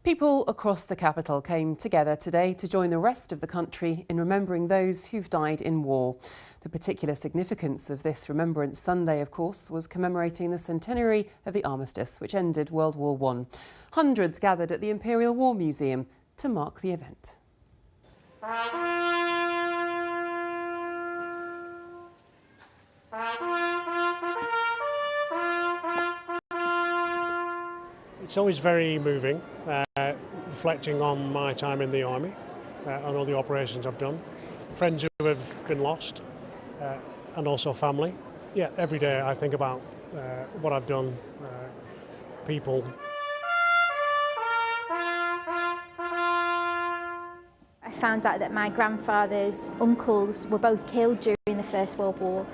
People across the capital came together today to join the rest of the country in remembering those who've died in war. The particular significance of this Remembrance Sunday, of course, was commemorating the centenary of the Armistice, which ended World War I. Hundreds gathered at the Imperial War Museum to mark the event. It's always very moving, reflecting on my time in the army, on all the operations I've done, friends who have been lost, and also family. Yeah, every day I think about what I've done, people. I found out that my grandfather's uncles were both killed during the First World War.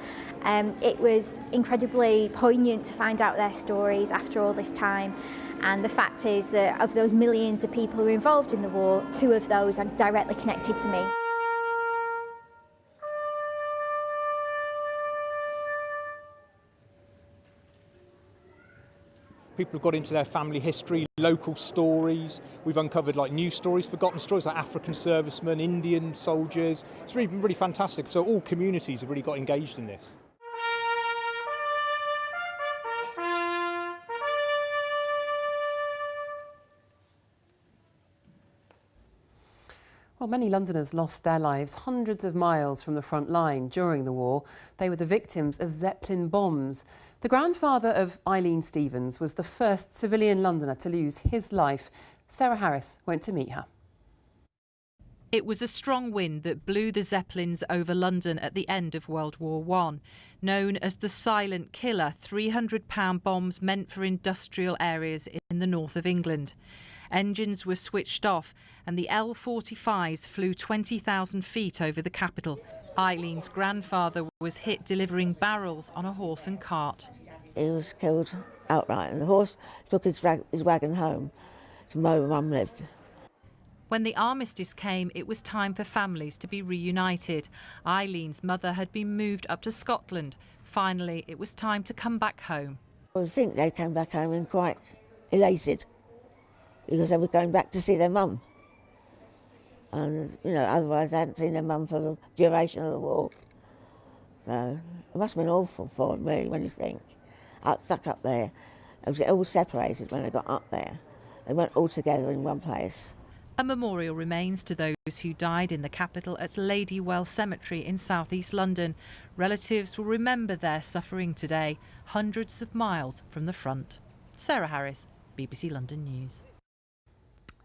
It was incredibly poignant to find out their stories after all this time, and the fact is that of those millions of people who were involved in the war, 2 of those are directly connected to me. People have got into their family history, local stories. We've uncovered like new stories, forgotten stories like African servicemen, Indian soldiers. It's really been really fantastic. So all communities have really got engaged in this. Well, many Londoners lost their lives hundreds of miles from the front line during the war. They were the victims of zeppelin bombs. The grandfather of Eileen Stevens was the first civilian Londoner to lose his life. Sarah Harris went to meet her. It was a strong wind that blew the Zeppelins over London at the end of World War I. Known as the silent killer, 300-pound bombs meant for industrial areas in the north of England. Engines were switched off and the L-45s flew 20,000 feet over the capital. Eileen's grandfather was hit delivering barrels on a horse and cart. He was killed outright and the horse took his wagon home to where Mum lived. When the armistice came, it was time for families to be reunited. Eileen's mother had been moved up to Scotland. Finally, it was time to come back home. I think they came back home and quite elated, because they were going back to see their mum. And, you know, otherwise they hadn't seen their mum for the duration of the war. So it must have been awful for me when you think. Stuck up there. It was all separated when they got up there. They weren't all together in one place. A memorial remains to those who died in the capital at Ladywell Cemetery in southeast London. Relatives will remember their suffering today, hundreds of miles from the front. Sarah Harris, BBC London News.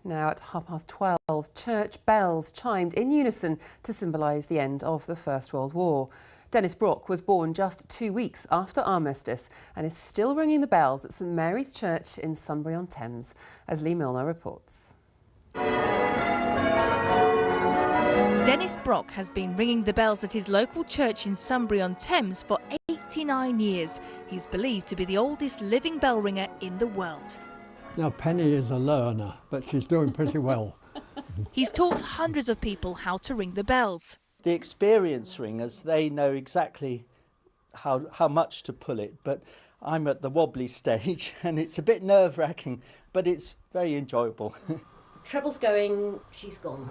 Now at 12:30, church bells chimed in unison to symbolise the end of the First World War. Dennis Brock was born just 2 weeks after Armistice and is still ringing the bells at St Mary's Church in Sunbury-on-Thames, as Lee Milner reports. Dennis Brock has been ringing the bells at his local church in Sunbury-on-Thames for 89 years. He's believed to be the oldest living bell ringer in the world. Now, Penny is a learner, but she's doing pretty well. He's taught hundreds of people how to ring the bells. The experienced ringers, they know exactly how much to pull it, but I'm at the wobbly stage and it's a bit nerve-wracking, but it's very enjoyable. Treble's going, she's gone.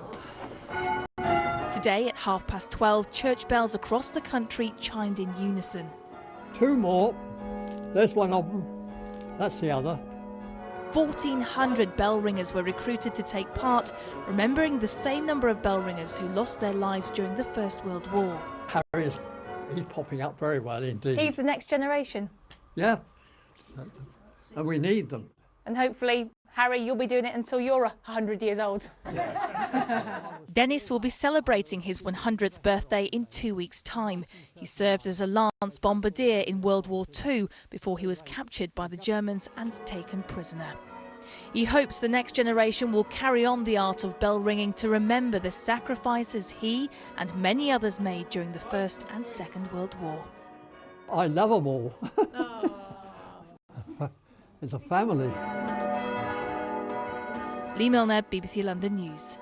Today at 12:30, church bells across the country chimed in unison. 2 more. There's one of them. That's the other. 1,400 bell ringers were recruited to take part, remembering the same number of bell ringers who lost their lives during the First World War. He's popping up very well indeed. He's the next generation. Yeah, and we need them. And hopefully, Harry, you'll be doing it until you're 100 years old. Dennis will be celebrating his 100th birthday in 2 weeks' time. He served as a Lance bombardier in World War II before he was captured by the Germans and taken prisoner. He hopes the next generation will carry on the art of bell ringing to remember the sacrifices he and many others made during the First and Second World War. I love them all. It's a family. Lee Milner, BBC London News.